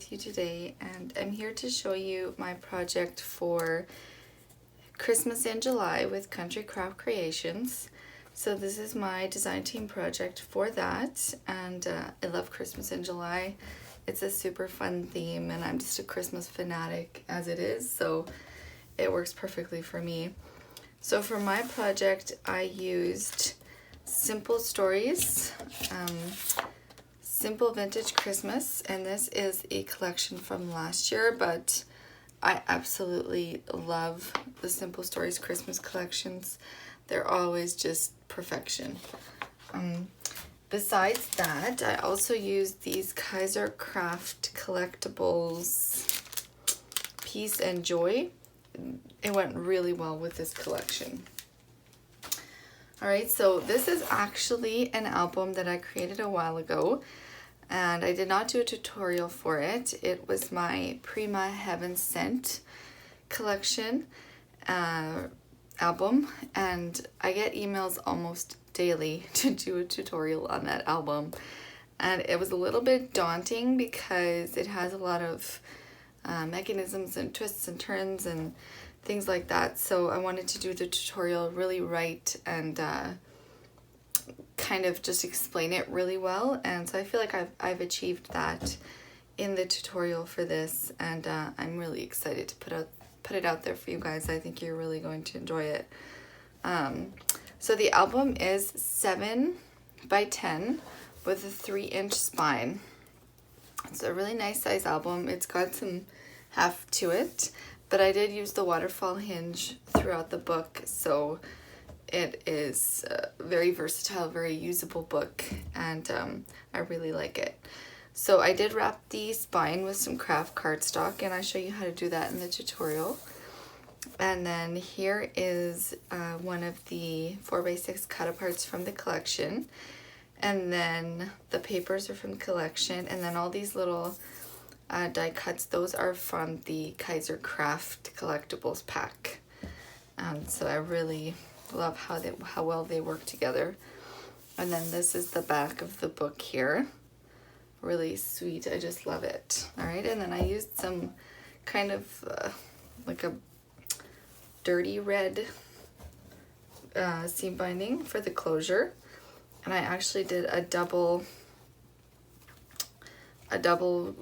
with you today, and I'm here to show you my project for Christmas in July with Country Craft Creations. So this is my design team project for that, and I love Christmas in July. It's a super fun theme, and I'm just a Christmas fanatic as it is, so it works perfectly for me. So for my project, I used Simple Stories, Simple Vintage Christmas, and this is a collection from last year, but I absolutely love the Simple Stories Christmas collections. They're always just perfection. Besides that, I also used these Kraft collectibles Peace and Joy. It went really well with this collection. Alright, so this is actually an album that I created a while ago, and I did not do a tutorial for it. It was my Prima Heaven Sent collection album, and I get emails almost daily to do a tutorial on that album, and it was a little bit daunting because it has a lot of mechanisms and twists and turns and things like that, so I wanted to do the tutorial really right and kind of just explain it really well, and so I feel like I've achieved that in the tutorial for this, and I'm really excited to put it out there for you guys. I think you're really going to enjoy it. So the album is 7 by 10 with a 3-inch spine. It's a really nice size album. It's got some heft to it, but I did use the waterfall hinge throughout the book, so it is a very versatile, very usable book, and I really like it. So I did wrap the spine with some Kraft cardstock, and I show you how to do that in the tutorial. And then here is one of the 4x6 cut-aparts from the collection, and then the papers are from the collection, and then all these little die cuts, those are from the Kraft collectibles pack. So I really love how well they work together. And then this is the back of the book here. Really sweet. I just love it. All right, and then I used some kind of like a dirty red seam binding for the closure, and I actually did a double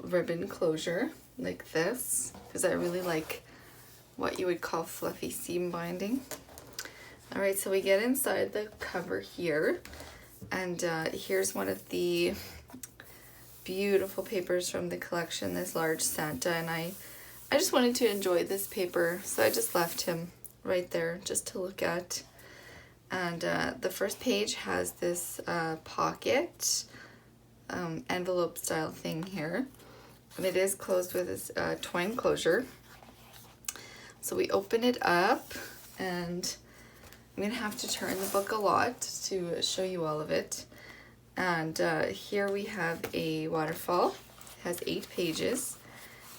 ribbon closure like this because I really like what you would call fluffy seam binding. All right, so we get inside the cover here, and here's one of the beautiful papers from the collection, this large Santa, and I just wanted to enjoy this paper, so I just left him right there just to look at. And the first page has this pocket envelope style thing here, and it is closed with this twine closure. So we open it up, and I'm gonna have to turn the book a lot to show you all of it. And here we have a waterfall. It has 8 pages,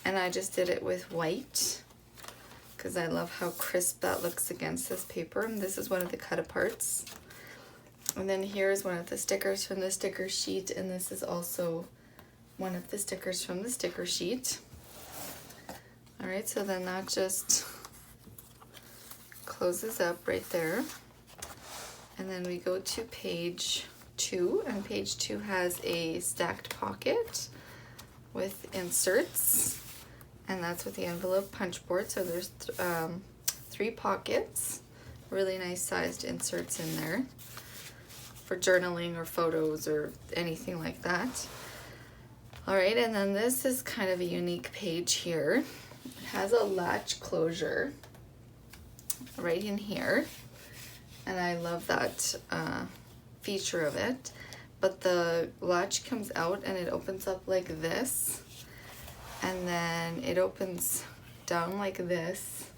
and I just did it with white because I love how crisp that looks against this paper. And this is one of the cut-aparts. And then here's one of the stickers from the sticker sheet, and this is also one of the stickers from the sticker sheet. All right, so then that just closes up right there. And then we go to page 2, and page 2 has a stacked pocket with inserts, and that's with the envelope punch board. So there's 3 pockets, really nice sized inserts in there for journaling or photos or anything like that. All right, and then this is kind of a unique page here. It has a latch closure right in here, and I love that feature of it, but the latch comes out and it opens up like this, and then it opens down like this,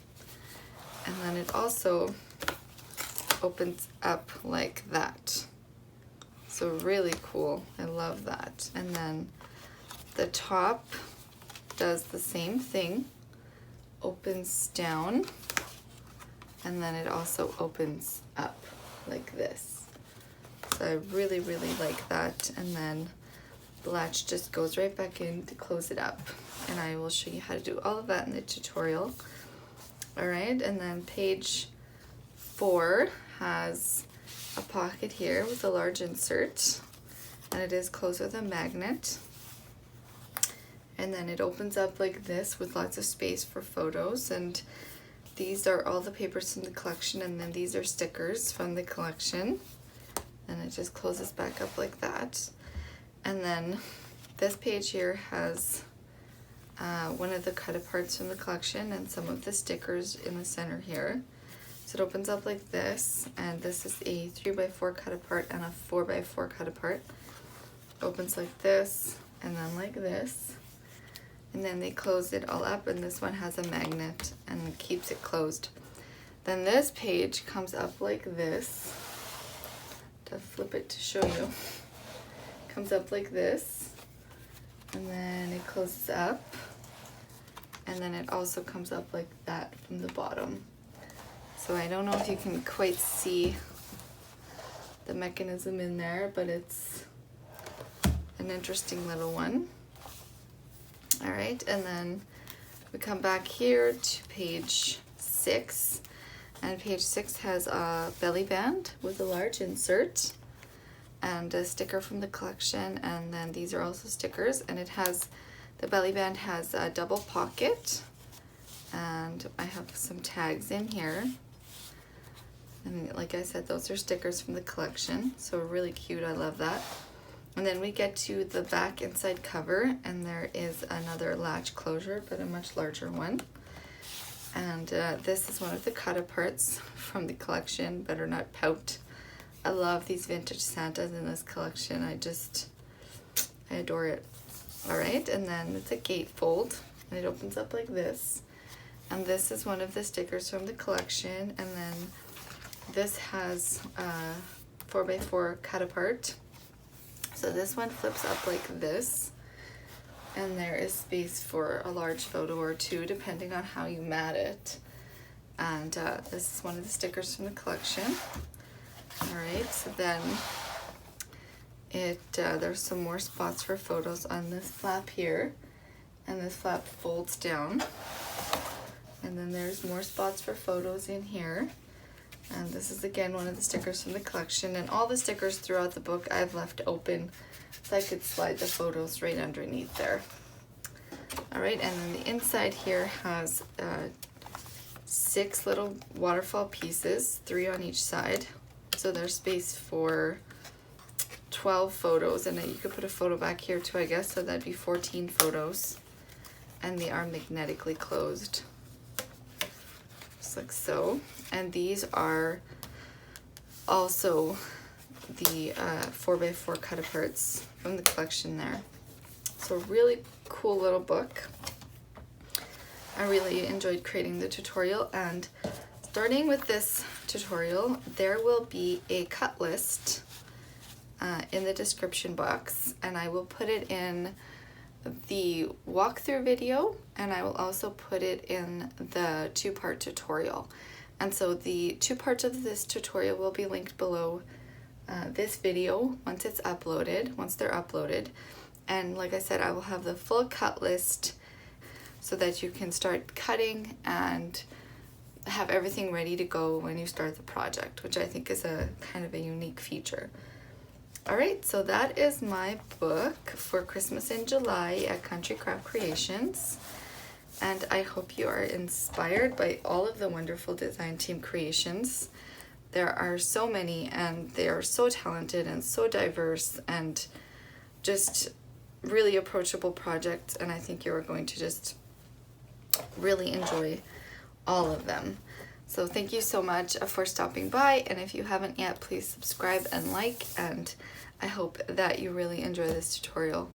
and then it also opens up like that. So really cool. I love that. And then the top does the same thing, opens down, and then it also opens up like this. So I really, really like that. And then the latch just goes right back in to close it up. And I will show you how to do all of that in the tutorial. All right, and then page 4 has a pocket here with a large insert, and it is closed with a magnet. And then it opens up like this with lots of space for photos, and these are all the papers from the collection, and then these are stickers from the collection. And it just closes back up like that. And then this page here has one of the cut aparts from the collection and some of the stickers in the center here. So it opens up like this, and this is a 3x4 cut apart and a 4x4 cut apart. Opens like this and then like this, and then they close it all up, and this one has a magnet and keeps it closed. Then this page comes up like this. To flip it to show you, comes up like this, and then it closes up, and then it also comes up like that from the bottom. So I don't know if you can quite see the mechanism in there, but it's an interesting little one. All right, and then we come back here to page 6. And page 6 has a belly band with a large insert and a sticker from the collection, and then these are also stickers, and it has, the belly band has a double pocket, and I have some tags in here, and like I said, those are stickers from the collection, so really cute. I love that. And then we get to the back inside cover, and there is another latch closure, but a much larger one. And this is one of the cut aparts from the collection, Better Not Pout. I love these vintage Santas in this collection. I adore it. All right, and then it's a gatefold, and it opens up like this. And this is one of the stickers from the collection, and then this has a 4x4 cut apart. So this one flips up like this, and there is space for a large photo or two depending on how you mat it. And this is one of the stickers from the collection. All right, so then there's some more spots for photos on this flap here, and this flap folds down, and then there's more spots for photos in here. And this is again one of the stickers from the collection, and all the stickers throughout the book I've left open so I could slide the photos right underneath there. All right, and then the inside here has 6 little waterfall pieces, 3 on each side. So there's space for 12 photos, and then you could put a photo back here too, I guess, so that'd be 14 photos. And they are magnetically closed, just like so. And these are also the 4x4 cut aparts from the collection there. So really cool little book. I really enjoyed creating the tutorial, and starting with this tutorial, there will be a cut list in the description box, and I will put it in the walkthrough video, and I will also put it in the 2-part tutorial. And so the 2 parts of this tutorial will be linked below this video once they're uploaded. And like I said, I will have the full cut list so that you can start cutting and have everything ready to go when you start the project, which I think is a kind of a unique feature. All right, so that is my book for Christmas in July at Country Craft Creations. And I hope you are inspired by all of the wonderful design team creations. There are so many, and they are so talented and so diverse, and just really approachable projects, and I think you are going to just really enjoy all of them. So thank you so much for stopping by, and if you haven't yet, please subscribe and like, and I hope that you really enjoy this tutorial.